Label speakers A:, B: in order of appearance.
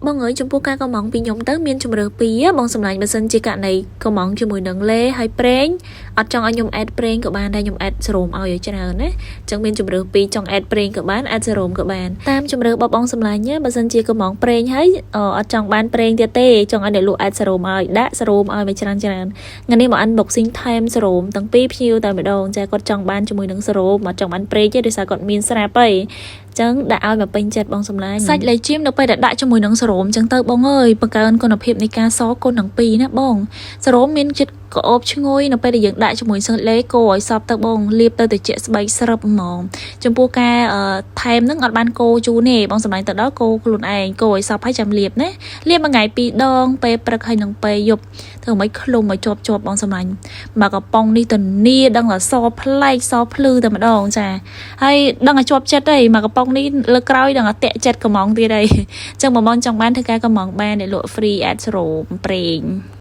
A: បងអើយចំពោះការកំងពីខ្ញុំទៅមានជំរឿពីរបងសម្លាញ់បើសិនជាករណីកំងជាមួយនឹងលេហើយប្រេងអត់ចង់ឲ្យខ្ញុំអេតប្រេងក៏បានដែរខ្ញុំអេតសរោមឲ្យច្រើនណាចឹងមានជំរឿពីរចង់អេតប្រេងក៏បានអេតសរោមក៏បានតាមជំរឿបងសម្លាញ់ណាបើសិនជាកំងប្រេងហើយអត់ចង់បានប្រេងទៀតទេចង់ឲ្យអ្នកលក់អេតសរោមឲ្យដាក់សរោមឲ្យវាច្រើនថ្ងៃនេះមកអានបុកស៊ីងថែមសរោមទាំងពីរភ្ញៀវតែម្ដងចាគាត់ចង់បានជាមួយនឹងសរោមអត់ចង់បានប្រេងទេដោយសារគាត់មានស្រាប់ហើយចឹងដាក់ឲ្យមកពេញចិត្តបងសម្លាញ់សាច់លេជីមនៅពេលដែលដាក់ជាមួយនឹងសរោមចឹងទៅបងអើយបង្កើនគុណភាពនៃការសកូនទាំងពីរណាបងសរោមមានជាតិក្អូបឈ្ងុយនៅពេលដែលយើងដាក់ជាមួយសាច់លេកូឲ្យសប់ទៅបងលាបទៅត្រជាក់ស្បែកស្រាប់ហ្មងចំពោះការថែមហ្នឹងអត់បានកូជូនទេបងសម្លាញ់ទៅដល់កូខ្លួនឯងកូឲ្យសប់ហើយចាំលាបណាលាបមួយថ្ងៃ2ដងពេលព្រឹកហើយនឹងពេលយប់ធ្វើមិនខ្លុំឲ្យជាប់បងសម្លាញ់មកកំប៉ុងនេះទៅនីដឹងថាសប្លែកសភ្លឺតែម្ដងចាហើយដឹងថាជាប់ចិត្តហើយមកកំប៉ុងនេះលើក្រោយដឹងថាតាក់ចិត្តកំងទៀតហើយចឹងបងចង់បានធ្វើការកំងបានđểលក់ free ad សរោមប្រេង